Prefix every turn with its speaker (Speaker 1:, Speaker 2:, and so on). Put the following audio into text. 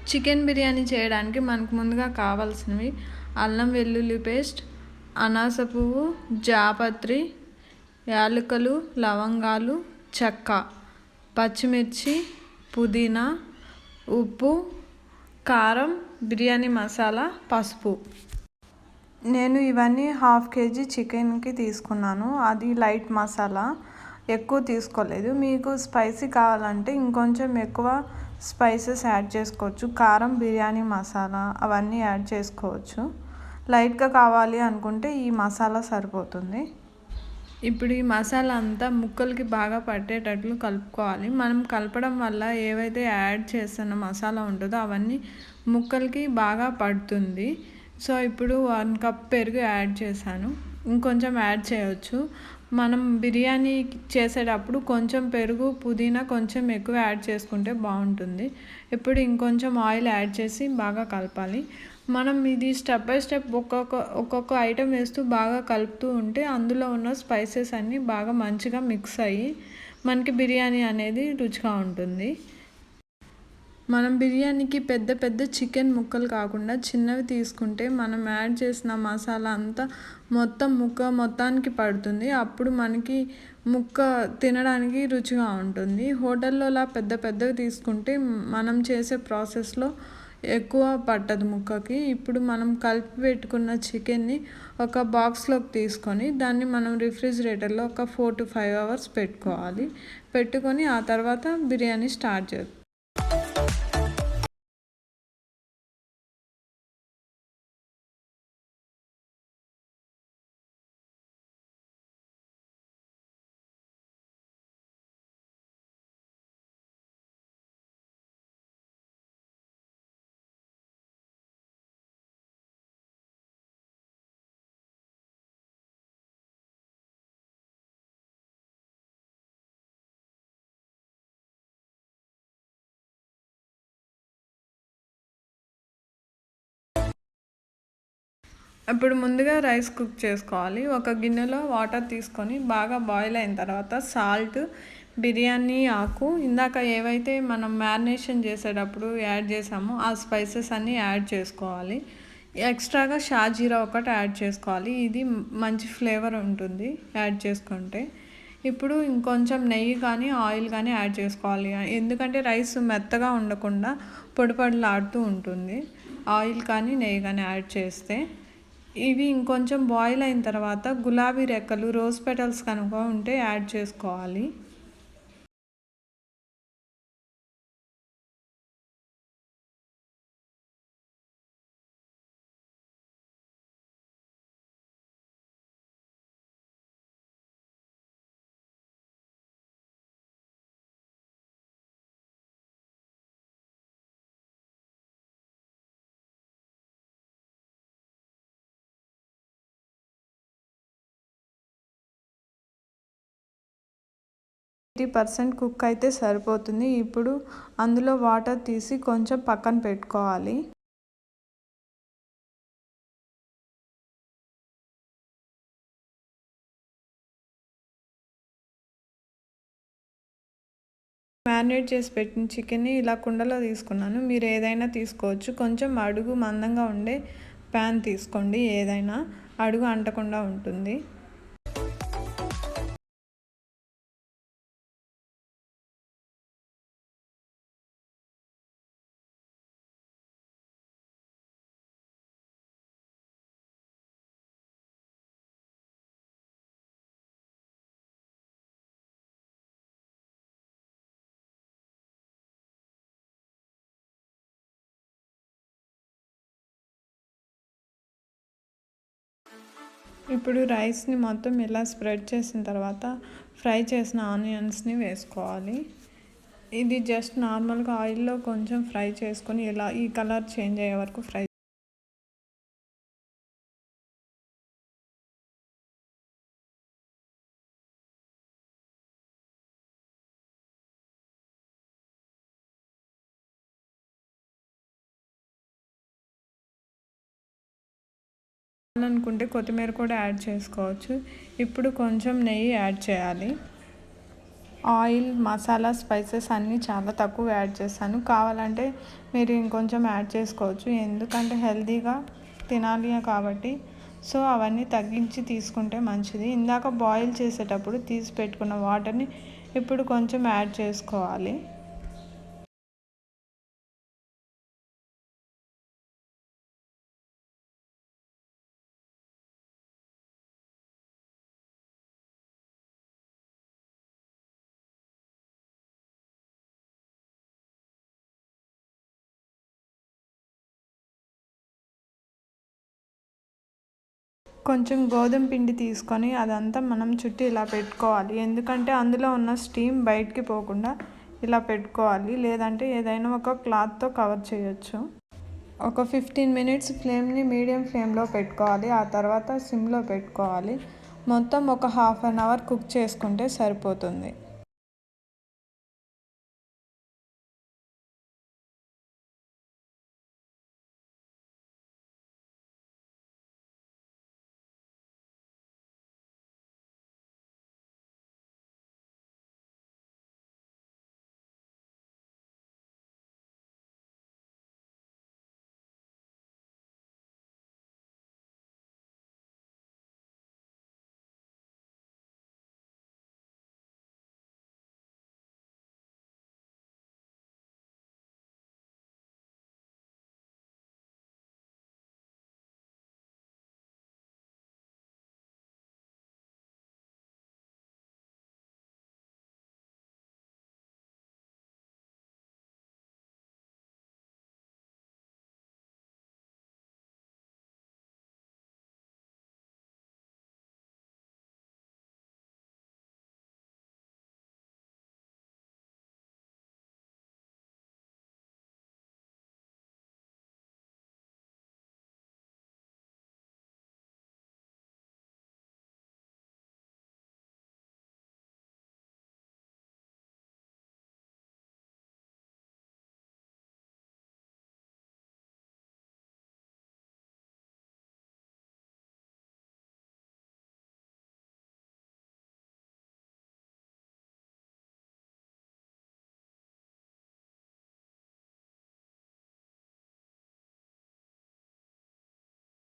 Speaker 1: Chicken biryani చేయడానికి మనకు ముందుగా కావాల్సినవి అల్లం వెల్లుల్లి పేస్ట్, అనాస పువ్వు, జాపత్రి, యాలకులు, లవంగాలు, చెక్క, పచ్చిమిర్చి, పుదీనా, ఉప్పు, కారం, బిర్యానీ మసాలా, పసుపు. నేను ఇవన్నీ 1/2 kg చికెన్కి తీసుకున్నాను. అది లైట్ మసాలా, ఎక్కువ తీసుకోలేదు. మీకు స్పైసీ కావాలంటే ఇంకొంచెం ఎక్కువ స్పైసెస్ యాడ్ చేసుకోవచ్చు. కారం, బిర్యానీ మసాలా అవన్నీ యాడ్ చేసుకోవచ్చు. లైట్గా కావాలి అనుకుంటే ఈ మసాలా సరిపోతుంది. ఇప్పుడు ఈ మసాలా అంతా ముక్కలకి బాగా పట్టేటట్లు కలుపుకోవాలి. మనం కలపడం వల్ల ఏవైతే యాడ్ చేస్తున్న మసాలా ఉంటుందో అవన్నీ ముక్కలకి బాగా పడుతుంది. సో ఇప్పుడు 1 కప్ పెరుగు యాడ్ చేశాను. ఇంకొంచెం యాడ్ చేయవచ్చు. మనం బిర్యానీ చేసేటప్పుడు కొంచెం పెరుగు, పుదీనా కొంచెం ఎక్కువ యాడ్ చేసుకుంటే బాగుంటుంది. ఇప్పుడు ఇంకొంచెం ఆయిల్ యాడ్ చేసి బాగా కలపాలి. మనం ఇది స్టెప్ బై స్టెప్ ఒక్కొక్క ఐటెం వేస్తూ బాగా కలుపుతూ ఉంటే అందులో ఉన్న స్పైసెస్ అన్నీ బాగా మంచిగా మిక్స్ అయ్యి మనకి బిర్యానీ అనేది రుచిగా ఉంటుంది. మనం బిర్యానీకి పెద్ద పెద్ద చికెన్ ముక్కలు కాకుండా చిన్నవి తీసుకుంటే మనం యాడ్ చేసిన మసాలా అంతా మొత్తానికి పడుతుంది. అప్పుడు మనకి ముక్క తినడానికి రుచిగా ఉంటుంది. హోటల్లోలా పెద్దవి తీసుకుంటే మనం చేసే ప్రాసెస్లో ఎక్కువ పట్టదు ముక్కకి. ఇప్పుడు మనం కలిపి పెట్టుకున్న చికెన్ని ఒక బాక్స్లోకి తీసుకొని దాన్ని మనం రిఫ్రిజిరేటర్లో ఒక 4 to 5 hours పెట్టుకొని ఆ తర్వాత బిర్యానీ స్టార్ట్ చేయాలి. ఇప్పుడు ముందుగా రైస్ కుక్ చేసుకోవాలి. ఒక గిన్నెలో వాటర్ తీసుకొని బాగా బాయిల్ అయిన తర్వాత సాల్ట్, బిర్యానీ ఆకు, ఇందాక ఏవైతే మనం మ్యారినేషన్ చేసేటప్పుడు యాడ్ చేసామో ఆ స్పైసెస్ అన్నీ యాడ్ చేసుకోవాలి. ఎక్స్ట్రాగా షాజీరా ఒకటి యాడ్ చేసుకోవాలి. ఇది మంచి ఫ్లేవర్ ఉంటుంది యాడ్ చేసుకుంటే. ఇప్పుడు ఇంకొంచెం నెయ్యి కానీ ఆయిల్ కానీ యాడ్ చేసుకోవాలి. ఎందుకంటే రైస్ మెత్తగా ఉండకుండా పొడిలాడుతూ ఉంటుంది ఆయిల్ కానీ నెయ్యి కానీ యాడ్ చేస్తే. ఇవి ఇంకొంచెం బాయిల్ అయిన తర్వాత గులాబీ రెక్కలు, రోజ్ పెటల్స్ కనుక ఉంటే యాడ్ చేసుకోవాలి. %80 కుక్ అయితే సరిపోతుంది. ఇప్పుడు అందులో వాటర్ తీసి కొంచెం పక్కన పెట్టుకోవాలి. మ్యారినేట్ చేసి పెట్టిన చికెన్ని ఇలా కుండలో తీసుకున్నాను. మీరు ఏదైనా తీసుకోవచ్చు. కొంచెం అడుగు మందంగా ఉండే ప్యాన్ తీసుకోండి. ఏదైనా అడుగు అంటకుండా ఉంటుంది. ఇప్పుడు రైస్ని మొత్తం ఇలా స్ప్రెడ్ చేసిన తర్వాత ఫ్రై చేసిన ఆనియన్స్ని వేసుకోవాలి. ఇది జస్ట్ నార్మల్గా ఆయిల్లో కొంచెం ఫ్రై చేసుకొని ఇలా ఈ కలర్ చేంజ్ అయ్యే వరకు ఫ్రై అనుకుంటే కొత్తిమీర కూడా యాడ్ చేసుకోవచ్చు. ఇప్పుడు కొంచెం నెయ్యి యాడ్ చేయాలి. ఆయిల్, మసాలా, స్పైసెస్ అన్నీ చాలా తక్కువ యాడ్ చేస్తాను. కావాలంటే మీరు ఇంకొంచెం యాడ్ చేసుకోవచ్చు, ఎందుకంటే హెల్తీగా తినాలి కాబట్టి. సో అవన్నీ తగ్గించి తీసుకుంటే మంచిది. ఇందాక బాయిల్ చేసేటప్పుడు తీసి పెట్టుకున్న వాటర్ని ఇప్పుడు కొంచెం యాడ్ చేసుకోవాలి. కొంచెం గోధుమ పిండి తీసుకొని అదంతా మనం చుట్టూ ఇలా పెట్టుకోవాలి, ఎందుకంటే అందులో ఉన్న స్టీమ్ బయటికి పోకుండా ఇలా పెట్టుకోవాలి. లేదంటే ఏదైనా ఒక క్లాత్తో కవర్ చేయొచ్చు. ఒక 15 మినిట్స్ ఫ్లేమ్ని మీడియం ఫ్లేమ్లో పెట్టుకోవాలి. ఆ తర్వాత సిమ్లో పెట్టుకోవాలి. మొత్తం ఒక 1/2 అవర్ కుక్ చేసుకుంటే సరిపోతుంది.